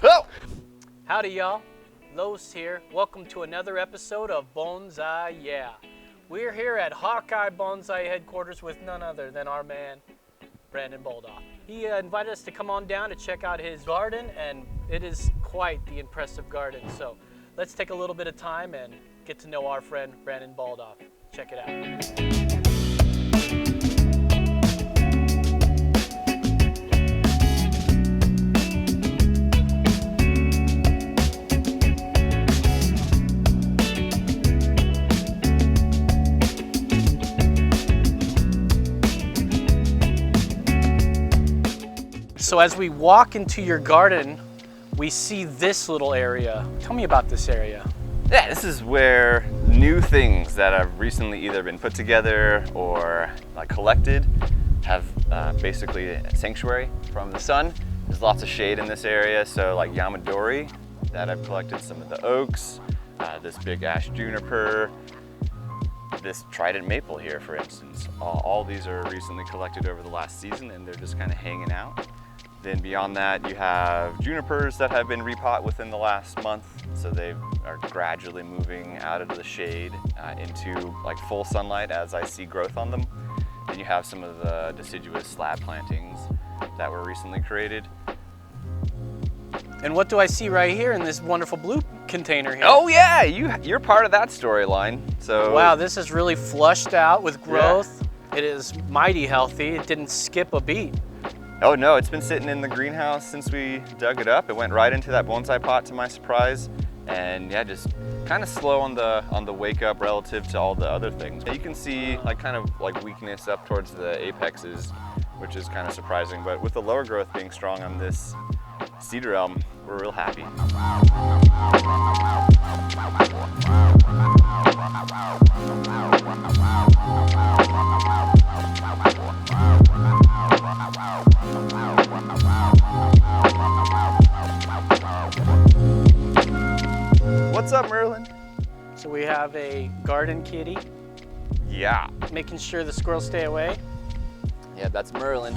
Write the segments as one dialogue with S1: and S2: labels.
S1: Oh!
S2: Howdy y'all, Los here. Welcome to another episode of Bonsai-YEAH. We're here at Hawk Eye Bonsai headquarters with none other than our man, Brandon Baldauf. He invited us to come on down to check out his garden, and it is quite the impressive garden. So let's take a little bit of time and get to know our friend, Brandon Baldauf. Check it out. So as we walk into your garden, we see this little area. Tell me about this area.
S1: Yeah, this is where new things that have recently either been put together or collected have basically a sanctuary from the sun. There's lots of shade in this area, so like Yamadori that I've collected, some of the oaks, this big ash juniper, this trident maple here, for instance. All these are recently collected over the last season, and they're just kind of hanging out. Then beyond that, you have junipers that have been repot within the last month. So they are gradually moving out of the shade into full sunlight as I see growth on them. Then you have some of the deciduous slab plantings that were recently created.
S2: And what do I see right here in this wonderful blue container here?
S1: Oh yeah, you're part of that storyline. So
S2: wow, this is really flushed out with growth. Yeah. It is mighty healthy. It didn't skip a beat.
S1: Oh no, it's been sitting in the greenhouse since we dug it up. It went right into that bonsai pot to my surprise. And yeah, just kind of slow on the wake up relative to all the other things. You can see weakness up towards the apexes, which is kind of surprising. But with the lower growth being strong on this Cedar Elm, we're real happy. What's up, Merlin?
S2: So we have a garden kitty.
S1: Yeah.
S2: Making sure the squirrels stay away.
S1: Yeah, that's Merlin.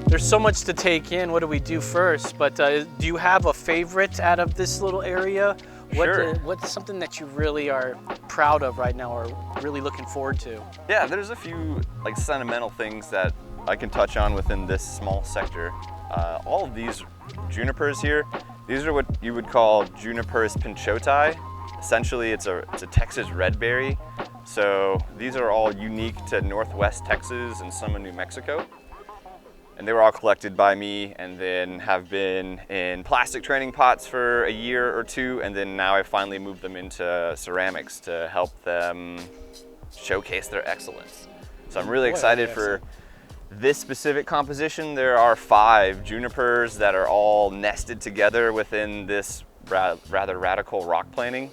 S2: There's so much to take in. What do we do first? But do you have a favorite out of this little area?
S1: Sure.
S2: What's something that you really are proud of right now or really looking forward to?
S1: Yeah, there's a few sentimental things that I can touch on within this small sector. All of these junipers here, these are what you would call Juniperus pinchotai. Essentially, it's a Texas redberry. So these are all unique to Northwest Texas and some of New Mexico. And they were all collected by me and then have been in plastic training pots for a year or two. And then now I finally moved them into ceramics to help them showcase their excellence. So I'm really excited for this specific composition. There are 5 junipers that are all nested together within this rather radical rock planting.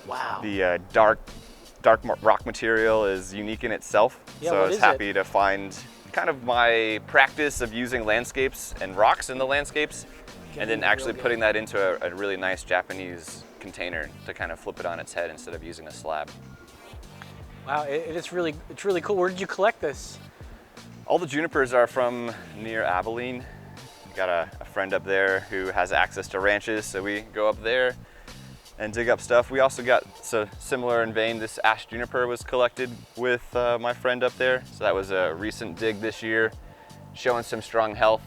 S2: Wow.
S1: The dark rock material is unique in itself.
S2: Yeah,
S1: so I was happy to find kind of my practice of using landscapes and rocks in the landscapes, and then actually putting that into a really nice Japanese container to kind of flip it on its head instead of using a slab.
S2: Wow, it's really cool. Where did you collect this?
S1: All the junipers are from near Abilene. Got a friend up there who has access to ranches, so we go up there and dig up stuff. We also got, so similar in vein, this ash juniper was collected with my friend up there. So that was a recent dig this year, showing some strong health.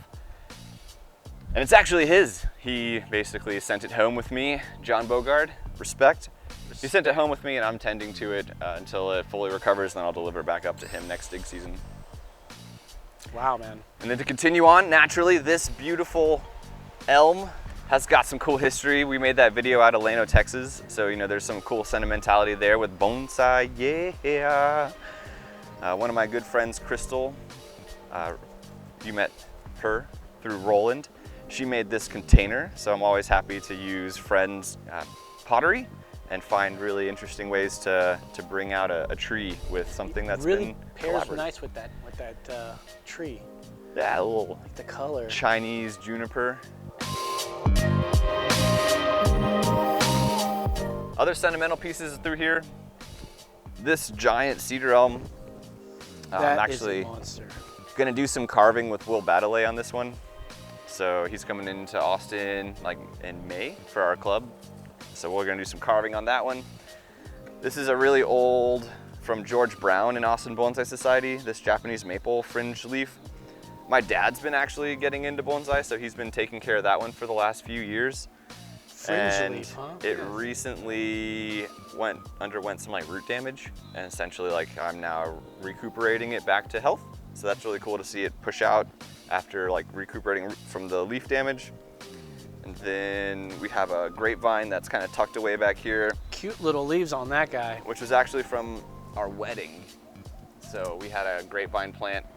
S1: And it's actually his. He basically sent it home with me, John Bogard, respect. He sent it home with me and I'm tending to it until it fully recovers, then I'll deliver it back up to him next dig season.
S2: Wow, man.
S1: And then to continue on, naturally, this beautiful elm has got some cool history. We made that video out of Llano, Texas. So, there's some cool sentimentality there with Bonsai-YEAH. One of my good friends, Crystal, you met her through Roland. She made this container. So I'm always happy to use friends' pottery and find really interesting ways to bring out a tree with something that's
S2: really
S1: been
S2: pairs nice with that tree.
S1: Yeah, a little
S2: like the color.
S1: Chinese juniper. Other sentimental pieces through here. this giant cedar elm, I'm
S2: That is
S1: actually
S2: a monster.
S1: gonna do some carving with Will Baddeley on this one. So he's coming into Austin like in May for our club. So we're gonna do some carving on that one. This is a really old, from George Brown in Austin Bonsai Society, this Japanese maple fringe leaf. My dad's been actually getting into bonsai, so he's been taking care of that one for the last few years.
S2: Fringe leaf, huh?
S1: It recently underwent some like root damage, and essentially like I'm now recuperating it back to health. So that's really cool to see it push out after like recuperating from the leaf damage. And then we have a grapevine that's kind of tucked away back here,
S2: Cute little leaves on that guy.
S1: which was actually from our wedding. So we had a grapevine plant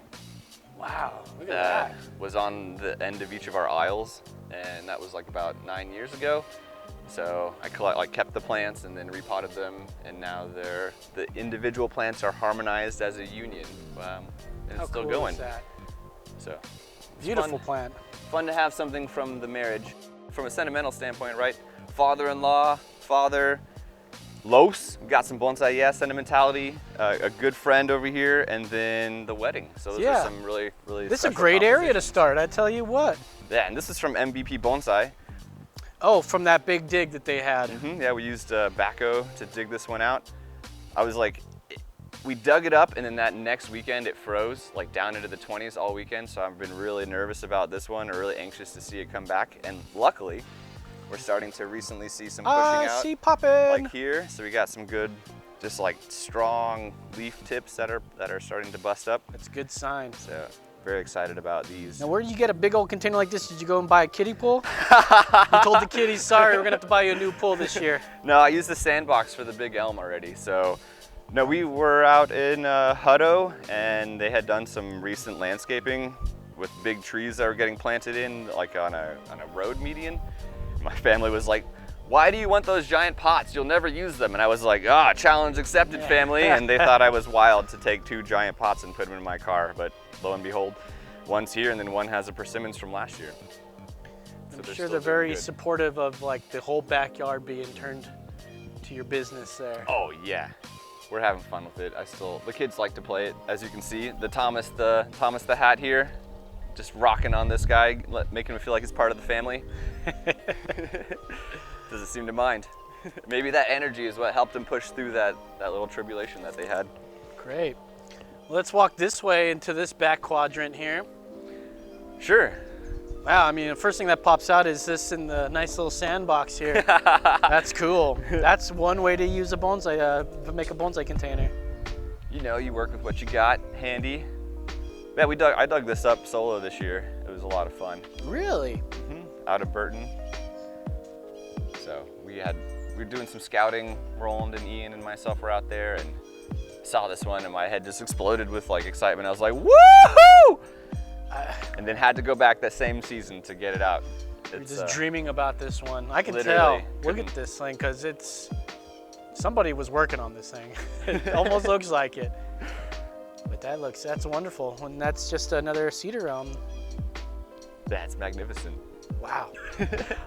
S2: Wow, look at
S1: that
S2: that.
S1: was on the end of each of our aisles, and that was like about 9 years ago. So I kept the plants and then repotted them, and now the individual plants are harmonized as a union, and it's
S2: How
S1: still
S2: cool
S1: going.
S2: is that?
S1: So it's
S2: Beautiful plant.
S1: fun to have something from the marriage, from a sentimental standpoint, right? Father-in-law, father. Los, we got some Bonsai-YEAH sentimentality, a good friend over here, and then the wedding. So those are some really, really
S2: This is a
S1: special
S2: great area to
S1: compositions.
S2: start, I tell you what.
S1: Yeah, and this is from MVP Bonsai.
S2: Oh, from that big dig that they had.
S1: Yeah, we used backhoe to dig this one out. I was like, we dug it up, and then that next weekend it froze, like down into the 20s all weekend. So I've been really nervous about this one, or really anxious to see it come back. And luckily, we're starting to recently see some pushing out.
S2: See popping.
S1: Like here, so we got some good, just like strong leaf tips that are starting to bust up.
S2: That's a good sign.
S1: So very excited about these.
S2: Now, where did you get a big old container like this? Did you go and buy a kiddie pool? You told the kiddies, sorry, we're gonna have to buy you a new pool this year.
S1: No, I used the sandbox for the big elm already. So no, we were out in Hutto, and they had done some recent landscaping with big trees that were getting planted in, like on a road median. My family was like, why do you want those giant pots? You'll never use them. And I was like, challenge accepted, family. And they thought I was wild to take 2 giant pots and put them in my car. But lo and behold, one's here, and then one has a persimmons from last year. So
S2: I'm
S1: they're
S2: sure
S1: still
S2: they're very
S1: doing good.
S2: supportive of like the whole backyard being turned to your business there.
S1: Oh yeah, we're having fun with it. The kids like to play it, as you can see. The Thomas the Hat here, just rocking on this guy, making him feel like he's part of the family. Doesn't seem to mind. Maybe that energy is what helped him push through that little tribulation that they had.
S2: Great. Well, let's walk this way into this back quadrant here.
S1: Sure.
S2: Wow, I mean, the first thing that pops out is this in the nice little sandbox here. That's cool. That's one way to use a bonsai, make a bonsai container.
S1: You know, you work with what you got handy. Yeah, I dug this up solo this year. It was a lot of fun.
S2: Really?
S1: Out of Burton. So we were doing some scouting. Roland and Ian and myself were out there and saw this one, and my head just exploded with like excitement. I was like, woohoo! And then had to go back that same season to get it out.
S2: You're just dreaming about this one. I can
S1: literally
S2: tell. Look
S1: couldn't-
S2: at this thing, because somebody was working on this thing. It almost looks like it. But that's wonderful. And that's just another cedar elm.
S1: That's magnificent.
S2: Wow.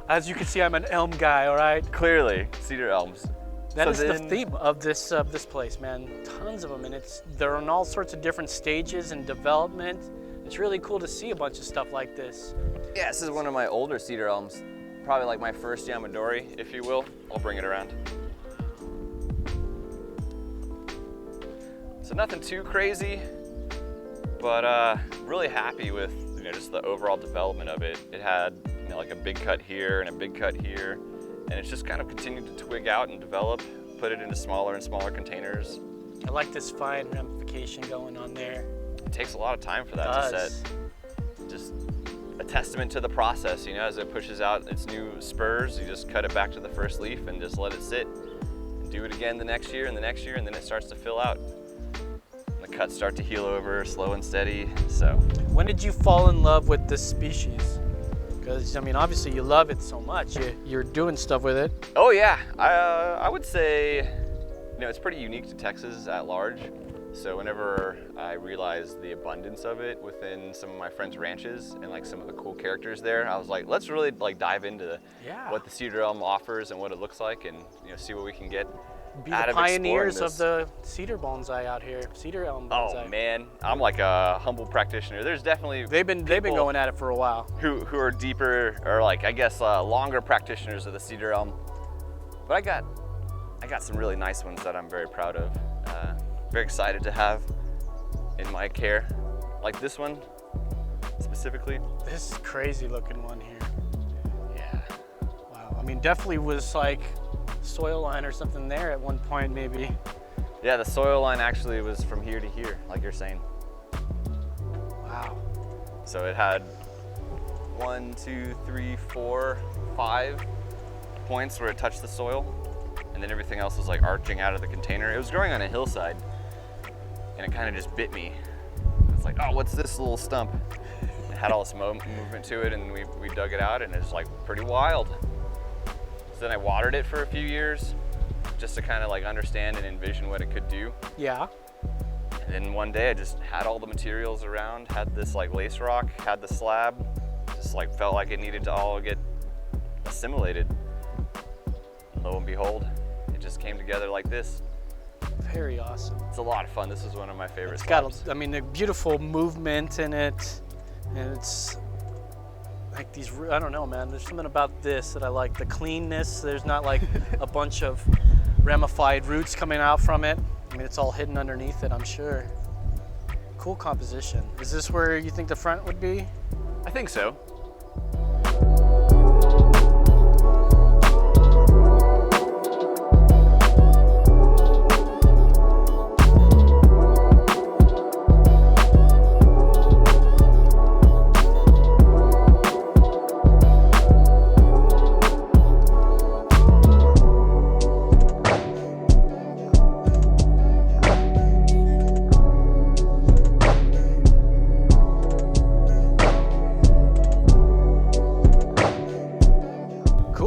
S2: As you can see, I'm an elm guy, all right?
S1: Clearly, cedar elms.
S2: That
S1: So
S2: is
S1: then-
S2: the theme of this place, man. Tons of them, and they're on all sorts of different stages and development. It's really cool to see a bunch of stuff like this.
S1: Yeah, this is one of my older cedar elms. Probably like my first Yamadori, if you will. I'll bring it around. So nothing too crazy, but really happy with just the overall development of it. It had like a big cut here and a big cut here, and it's just kind of continued to twig out and develop, put it into smaller and smaller containers.
S2: I like this fine ramification going on there.
S1: It takes a lot of time for that to set. Just a testament to the process, as it pushes out its new spurs, you just cut it back to the first leaf and just let it sit. And do it again the next year and the next year, and then it starts to fill out. And the cuts start to heal over, slow and steady, so.
S2: When did you fall in love with this species? Because, I mean, obviously you love it so much. You're doing stuff with it.
S1: Oh yeah, I would say, it's pretty unique to Texas at large. So whenever I realized the abundance of it within some of my friends' ranches and like some of the cool characters there, I was like, let's really like dive into what the cedar elm offers and what it looks like, and see what we can get.
S2: be the pioneers of the cedar bonsai out here, Cedar Elm bonsai.
S1: Oh man, I'm like a humble practitioner. There's definitely
S2: they've been going at it for a while.
S1: Who are deeper, or like I guess longer practitioners of the Cedar Elm. But I got some really nice ones that I'm very proud of. Very excited to have in my care, like this one specifically.
S2: This crazy looking one here. Yeah. Wow. I mean, definitely was like soil line or something there at one point, maybe.
S1: Yeah, the soil line actually was from here to here, like you're saying.
S2: Wow.
S1: So it had 1, 2, 3, 4, 5 points where it touched the soil, and then everything else was like arching out of the container. It was growing on a hillside, and it kind of just bit me. It's like, oh, what's this little stump? It had all this movement to it, and we dug it out, and it's like pretty wild. So then I watered it for a few years, just to kind of like understand and envision what it could do.
S2: Yeah.
S1: And then one day I just had all the materials around, had this like lace rock, had the slab, just like felt like it needed to all get assimilated. Lo and behold, it just came together like this.
S2: Very awesome.
S1: It's a lot of fun. This is one of my favorite
S2: It's
S1: slabs.
S2: got, I mean, the beautiful movement in it, and it's like these, I don't know, man, there's something about this that I like. The cleanness, there's not like a bunch of ramified roots coming out from it. I mean, it's all hidden underneath it, I'm sure. Cool composition. Is this where you think the front would be?
S1: I think so.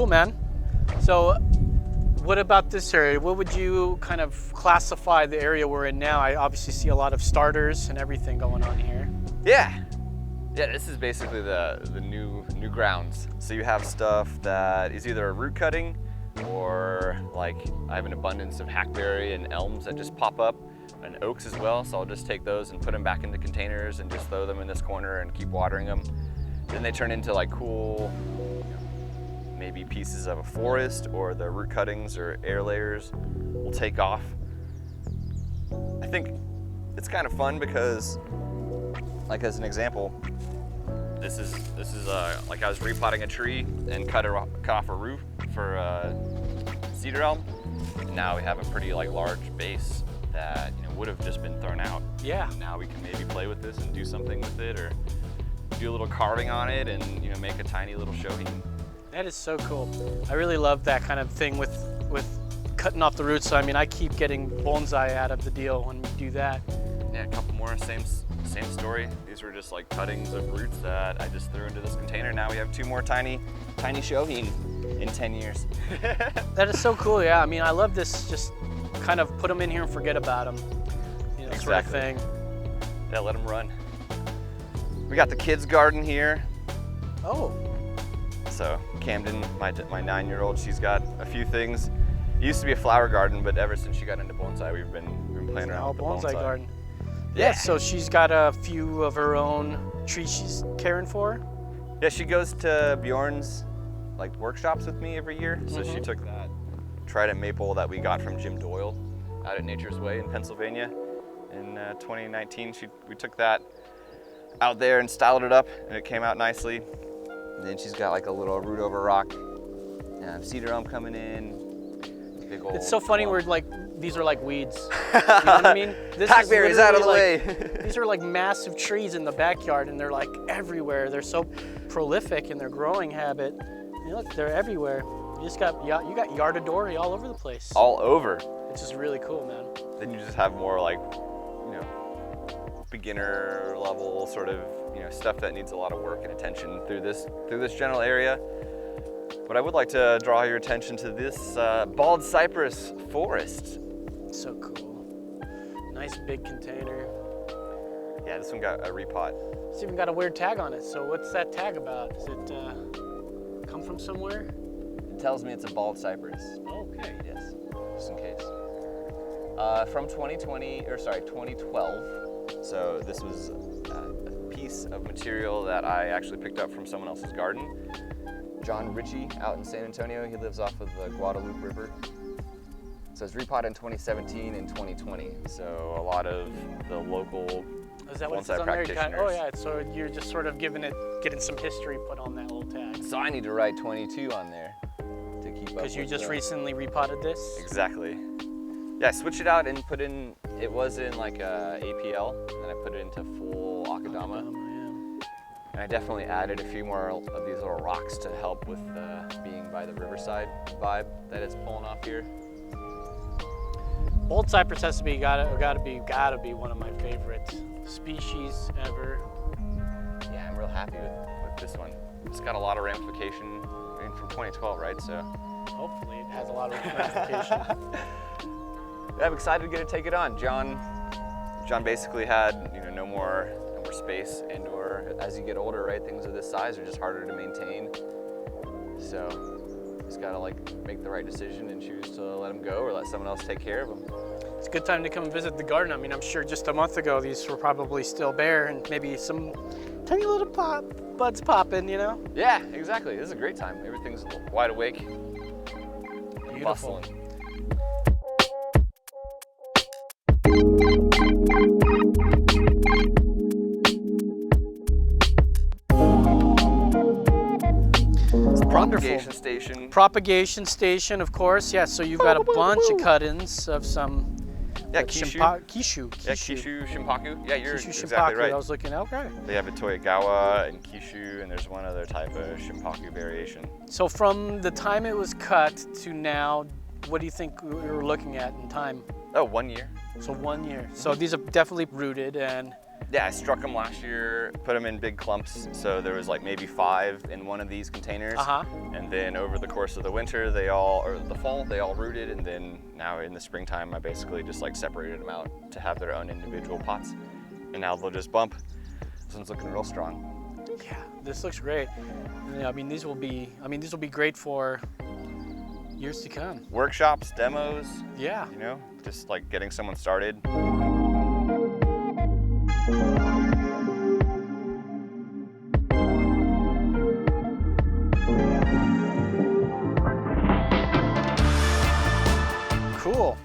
S2: Man. So what about this area? What would you kind of classify the area we're in now? I obviously see a lot of starters and everything going on here.
S1: Yeah, this is basically the new grounds. So you have stuff that is either a root cutting, or like I have an abundance of hackberry and elms that just pop up, and oaks as well. So I'll just take those and put them back into containers and just throw them in this corner and keep watering them. Then they turn into like cool, maybe pieces of a forest, or the root cuttings or air layers will take off. I think it's kind of fun because, like as an example, this is like I was repotting a tree and cut off a roof for Cedar Elm. And now we have a pretty like large base that would have just been thrown out.
S2: Yeah.
S1: Now we can maybe play with this and do something with it, or do a little carving on it, and make a tiny little shohin.
S2: That is so cool. I really love that kind of thing with cutting off the roots. So, I mean, I keep getting bonsai out of the deal when we do that.
S1: Yeah, a couple more, same story. These were just like cuttings of roots that I just threw into this container. Now we have 2 more tiny shohin in 10 years.
S2: That is so cool, yeah. I mean, I love this, just kind of put them in here and forget about them,
S1: Exactly.
S2: sort of thing.
S1: Yeah, let them run. We got the kids' garden here.
S2: Oh.
S1: So Camden, my 9-year-old, she's got a few things. It used to be a flower garden, but ever since she got into bonsai, we've been playing around with the bonsai
S2: garden. Yeah, so she's got a few of her own trees she's caring for.
S1: Yeah, she goes to Bjorn's like workshops with me every year. So she took that trident maple that we got from Jim Doyle out at Nature's Way in Pennsylvania in 2019. We took that out there and styled it up, and it came out nicely. And then she's got like a little root over rock, Cedar Elm coming in, big old.
S2: It's so funny where like these are like weeds. You know what I mean? This
S1: Hackberries out of the way.
S2: These are like massive trees in the backyard, and they're like everywhere. They're so prolific in their growing habit. And look, they're everywhere. You got Yamadori all over the place.
S1: All over.
S2: It's just really cool, man.
S1: Then you just have more like, beginner level sort of, stuff that needs a lot of work and attention through this general area. But I would like to draw your attention to this bald cypress forest.
S2: So cool. Nice big container.
S1: Yeah, this one got a repot.
S2: It's even got a weird tag on it. So what's that tag about? Does it come from somewhere?
S1: It tells me it's a bald cypress.
S2: Okay.
S1: Yes. just in case. From 2012. So this was a piece of material that I actually picked up from someone else's garden. John Ritchie out in San Antonio. He lives off of the Guadalupe River. So it's repotted in 2017 and 2020. So a lot of the local
S2: Is that what it
S1: bonsai
S2: says on there?
S1: practitioners.
S2: Oh yeah, so you're just sort of getting some history put on that little tag.
S1: So I need to write 22 on there to keep up.
S2: Because you
S1: with
S2: just
S1: the-
S2: recently repotted this?
S1: Exactly. Yeah, I switched it out and put in, it was in like a APL, and then I put it into full Akadama. And I definitely added a few more of these little rocks to help with being by the riverside vibe that it's pulling off here.
S2: Old cypress has to be gotta be one of my favorite species ever.
S1: Yeah, I'm real happy with this one. It's got a lot of ramification. I mean, from 2012, right? So
S2: Hopefully it has a lot of ramification.
S1: I'm excited to take it on. John basically had no more space, and/or as you get older, right, things of this size are just harder to maintain. So he's got to make the right decision and choose to let them go or let someone else take care of them.
S2: It's a good time to come and visit the garden. I mean, I'm sure just a month ago these were probably still bare and maybe some tiny little buds popping,
S1: Yeah, exactly. This is a great time. Everything's wide awake,
S2: Beautiful.
S1: bustling. Propagation station.
S2: Propagation station, of course. Yeah, so you've got a bunch of cut-ins of some
S1: Kishu.
S2: Kishu.
S1: Yeah, Kishu, Shimpaku. Yeah, you're
S2: Kishu
S1: exactly
S2: Shimpaku.
S1: right.
S2: I was looking, okay.
S1: They have a Toyogawa and Kishu, and there's one other type of Shimpaku variation.
S2: So from the time it was cut to now, what do you think we were looking at in time?
S1: Oh, 1 year.
S2: So 1 year. So these are definitely rooted and
S1: Yeah, I struck them last year, put them in big clumps, so there was maybe 5 in one of these containers. And then over the course of the winter, or the fall, they all rooted, and then now in the springtime, I basically just separated them out to have their own individual pots. And now they'll just bump. This one's looking real strong.
S2: Yeah, this looks great. Yeah, I mean, these will be great for years to come.
S1: Workshops, demos.
S2: Yeah.
S1: Just getting someone started.
S2: Cool.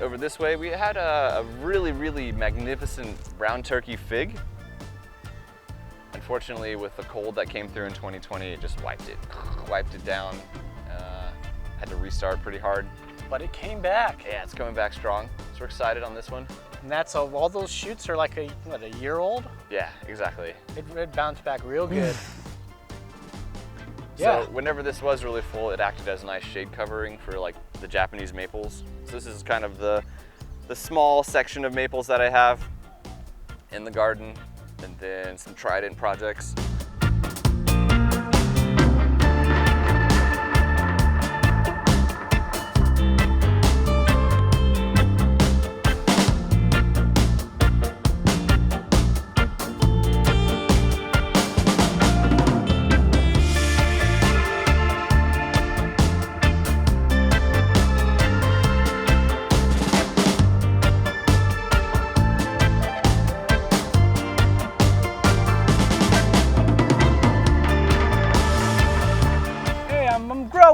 S1: Over this way, we had a really, really magnificent brown turkey fig. Unfortunately, with the cold that came through in 2020, it just wiped it down. Had to restart pretty hard.
S2: But it came back.
S1: Yeah, it's coming back strong. So we're excited on this one.
S2: And that's all those shoots are a year old?
S1: Yeah, exactly.
S2: It bounced back real good. Yeah.
S1: So whenever this was really full, it acted as a nice shade covering for the Japanese maples. So this is kind of the small section of maples that I have in the garden, and then some trident projects.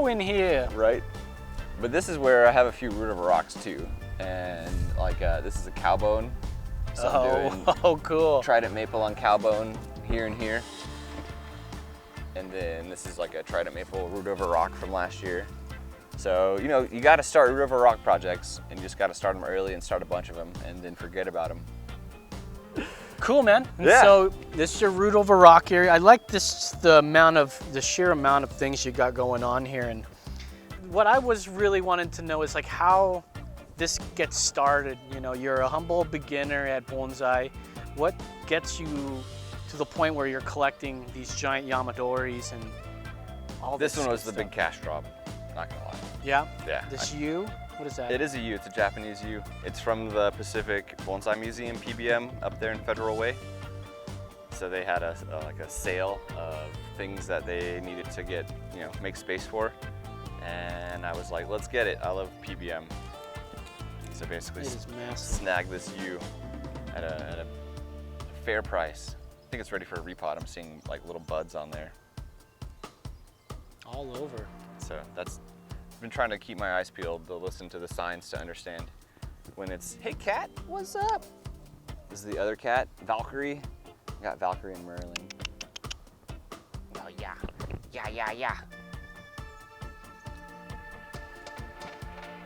S2: In here.
S1: Right. But this is where I have a few root over rocks too. And this is a cowbone. So I'm doing
S2: cool.
S1: trident maple on cowbone here and here. And then this is a trident maple root over rock from last year. So, you got to start root over rock projects, and you just got to start them early and start a bunch of them and then forget about them.
S2: Cool, man. And
S1: yeah.
S2: So this is your root over rock area. I like the sheer amount of things you got going on here. And what I was really wanting to know is how this gets started. You're a humble beginner at bonsai. What gets you to the point where you're collecting these giant Yamadoris and all this?
S1: This one was
S2: stuff?
S1: the big cash drop, not gonna lie.
S2: Yeah?
S1: Yeah.
S2: This yew? What is that?
S1: It is a yew, it's a Japanese yew. It's from the Pacific Bonsai Museum, PBM, up there in Federal Way. So they had a sale of things that they needed to get, make space for. and I was like, let's get it. I love PBM. So basically,
S2: It is massive.
S1: snag this yew at a fair price. I think it's ready for a repot. I'm seeing like little buds on there.
S2: All over.
S1: So I've been trying to keep my eyes peeled to listen to the signs to understand when it's, hey cat, what's up? This is the other cat, Valkyrie. I got Valkyrie and Merlin. Oh yeah, yeah.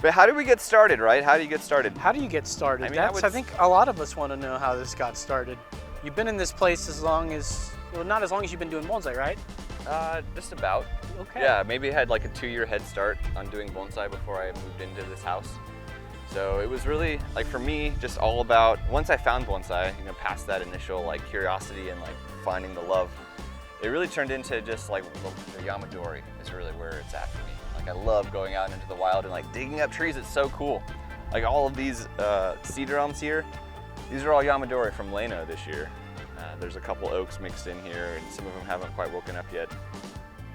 S1: But how did we get started, right? How do you get started?
S2: How do you get started?
S1: I mean,
S2: I think a lot of us want to know how this got started. You've been in this place as long as, well, not as long as you've been doing bonsai, right?
S1: Just about.
S2: Okay.
S1: Yeah, maybe I had like a 2-year head start on doing bonsai before I moved into this house. So it was really, like for me, just all about, once I found bonsai, past that initial like curiosity and like finding the love, it really turned into just like the Yamadori is really where it's at for me. Like I love going out into the wild and like digging up trees. It's so cool. Like all of these cedar elms here, these are all Yamadori from Llano this year. There's a couple oaks mixed in here and some of them haven't quite woken up yet.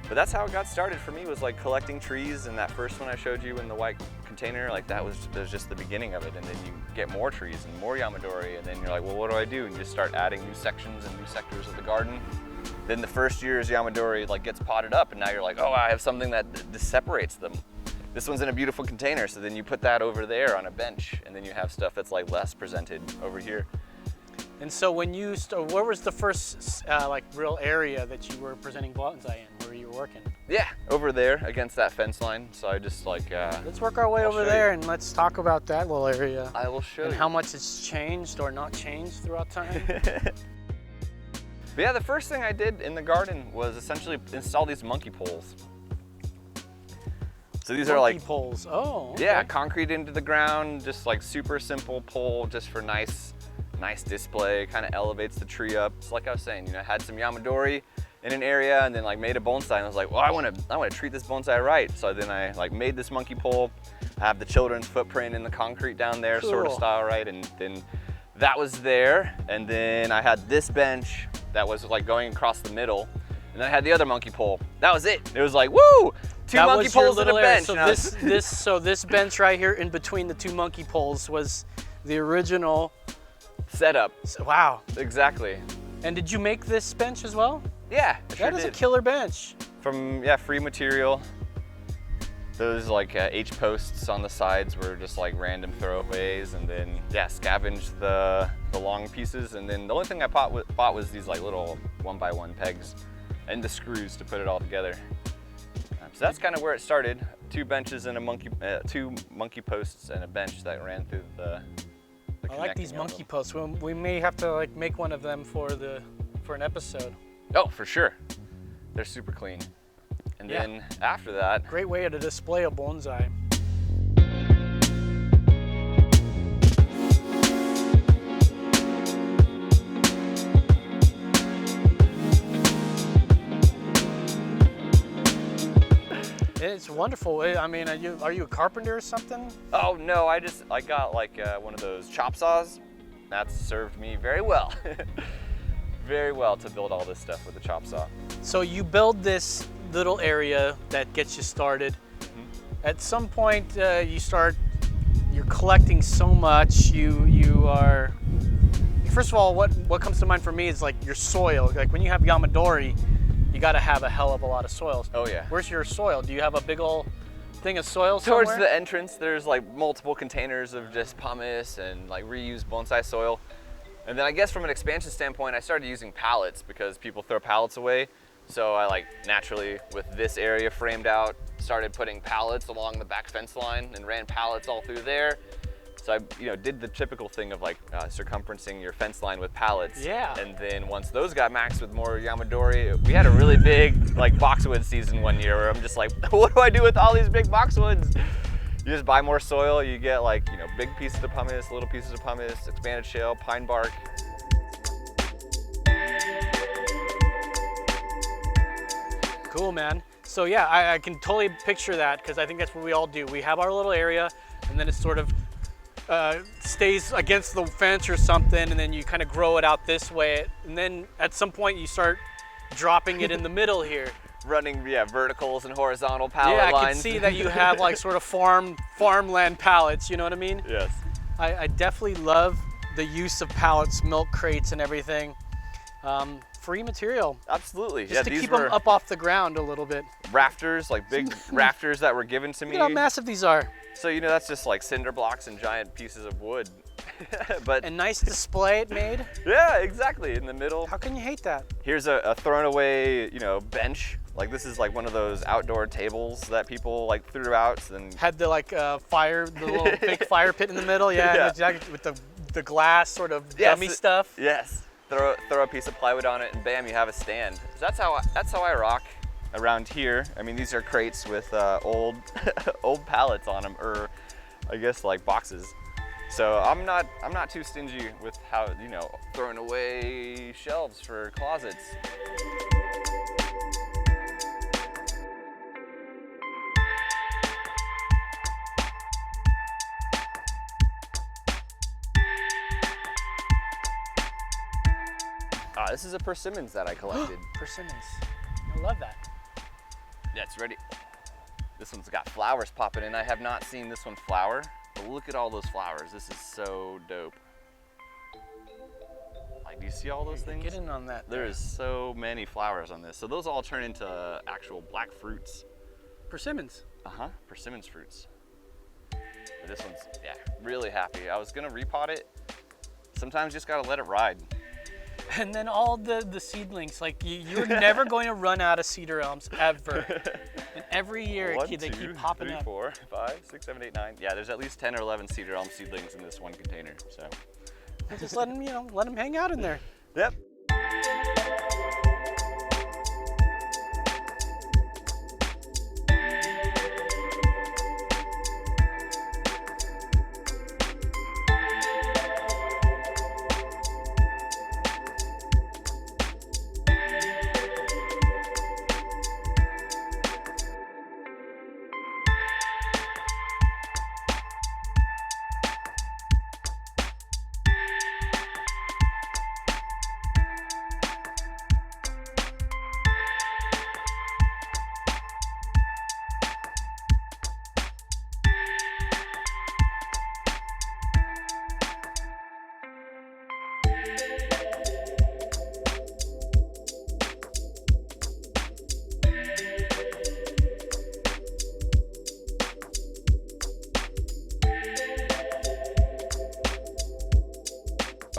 S1: But that's how it got started for me, was like collecting trees, and that first one I showed you in the white container, like that was just the beginning of it. And then you get more trees and more Yamadori, and then you're like, well, what do I do? And you just start adding new sections and new sectors of the garden. Then the first year's Yamadori like gets potted up, and now you're like, oh, I have something that separates them. This one's in a beautiful container, so then you put that over there on a bench, and then you have stuff that's like less presented over here.
S2: And so when you where was the first like real area that you were presenting bonsai in, where you were working?
S1: Yeah, over there against that fence line. So I just like.
S2: Let's work our way
S1: I'll
S2: over
S1: show
S2: there
S1: you.
S2: and let's talk about that little area.
S1: I will show
S2: and
S1: you.
S2: how much it's changed or not changed throughout time.
S1: But yeah, the first thing I did in the garden was essentially install these monkey poles. So these are like
S2: Monkey poles. Oh. Okay.
S1: Yeah, concrete into the ground, just like super simple pole, just for nice display. Kind of elevates the tree up. It's like I was saying, had some Yamadori in an area, and then like made a bonsai, and I was like, well, I want to treat this bonsai right. So then I like made this monkey pole. I have the children's footprint in the concrete down there,
S2: Cool.
S1: sort of style right, and then that was there, and then I had this bench that was like going across the middle, and then I had the other monkey pole. That was it. It was like, woo! Two
S2: That
S1: monkey
S2: was your
S1: poles and a
S2: little area.
S1: bench.
S2: So
S1: and I was-
S2: so this bench right here in between the two monkey poles was the original.
S1: setup.
S2: Wow.
S1: Exactly.
S2: And did you make this bench as well?
S1: Yeah, I sure
S2: That is
S1: did.
S2: a killer bench.
S1: From free material. Those like H posts on the sides were just like random throwaways, and then scavenged the long pieces, and then the only thing I bought was these like little 1x1 pegs and the screws to put it all together. So that's kind of where it started. 2 benches and a 2 monkey posts and a bench that ran through the
S2: I like these
S1: connecting
S2: monkey
S1: elbow.
S2: posts. We may have to like make one of them for an episode.
S1: Oh, for sure. They're super clean. And
S2: Yeah.
S1: then after that,
S2: Great way to display a bonsai. It's wonderful. I mean, are you a carpenter or something?
S1: oh no, I got like one of those chop saws. That's served me very well. Very well to build all this stuff with a chop saw.
S2: So you build this little area that gets you started. At some point, you're collecting so much. You are, first of all, what comes to mind for me is like your soil. Like when you have Yamadori, you got to have a hell of a lot of soil.
S1: Oh yeah.
S2: Where's your soil? Do you have a big old thing of soil somewhere?
S1: Towards the entrance, there's like multiple containers of just pumice and like reused bonsai soil. And then I guess from an expansion standpoint, I started using pallets because people throw pallets away. So I like naturally, with this area framed out, started putting pallets along the back fence line and ran pallets all through there. So I did the typical thing of like circumferencing your fence line with pallets.
S2: Yeah.
S1: And then once those got maxed with more Yamadori, we had a really big like boxwood season one year where I'm just like, what do I do with all these big boxwoods? You just buy more soil, you get like, big pieces of pumice, little pieces of pumice, expanded shale, pine bark.
S2: Cool, man. So yeah, I can totally picture that because I think that's what we all do. We have our little area, and then it sort of stays against the fence or something, and then you kind of grow it out this way, and then at some point you start dropping it in the middle here.
S1: running verticals and horizontal pallet
S2: Yeah, I
S1: lines.
S2: can see that you have like sort of farmland pallets, you know what I mean?
S1: Yes.
S2: I definitely love the use of pallets, milk crates and everything. Free material.
S1: Absolutely.
S2: Just to
S1: these
S2: keep
S1: were
S2: them up off the ground a little bit.
S1: rafters, like big rafters that were given to me.
S2: Look at how massive these are.
S1: So, you know, that's just like cinder blocks and giant pieces of wood. But
S2: And nice display it made.
S1: yeah, exactly, in the middle.
S2: How can you hate that?
S1: Here's a thrown away, you know, bench. Like this is like one of those outdoor tables that people like threw out and
S2: Had the like fire, the little fake fire pit in the middle. Yeah,
S1: Yeah.
S2: exactly, with the glass sort of
S1: Yes,
S2: dummy stuff.
S1: Yes. Throw a piece of plywood on it and bam, you have a stand. So that's how I rock around here. I mean, these are crates with old old pallets on them, or I guess like boxes. So I'm not too stingy with how, you know, throwing away shelves for closets. This is a Persimmons that I collected.
S2: Persimmons. I love that.
S1: Yeah, it's ready. This one's got flowers popping in. I have not seen this one flower, but look at all those flowers. This is so dope. Like, do you see all those things?
S2: Get in on that.
S1: There is so many flowers on this. So those all turn into actual black fruits.
S2: Persimmons.
S1: Persimmons fruits. But this one's, yeah, really happy. I was gonna repot it. Sometimes you just gotta let it ride.
S2: And then all the seedlings, like you're never going to run out of cedar elms, ever. And every year they keep popping
S1: 3,
S2: up.
S1: 4, 5, 6, 7, 8, 9. Yeah, there's at least 10 or 11 cedar elm seedlings in this one container, so.
S2: Just let them, let them hang out in there.
S1: Yep.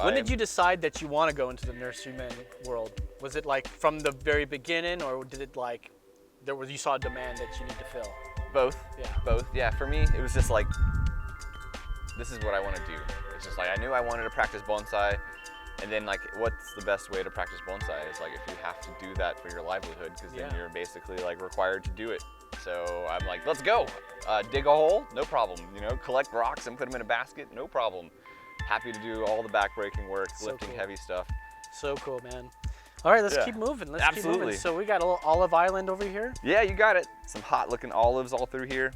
S2: When did you decide that you want to go into the nurseryman world? Was it like from the very beginning, or did it like you saw a demand that you need to fill?
S1: Both.
S2: Yeah.
S1: Both. Yeah. For me, it was just like, this is what I want to do. It's just like I knew I wanted to practice bonsai, and then like, what's the best way to practice bonsai? Is like if you have to do that for your livelihood, because then you're basically like required to do it. So I'm like, let's go. Dig a hole, no problem. You know, collect rocks and put them in a basket, no problem. Happy to do all the back-breaking work, lifting heavy stuff.
S2: So cool, man. All right, let's keep moving. Let's keep moving. So we got a little olive island over here.
S1: Yeah, you got it. Some hot-looking olives all through here.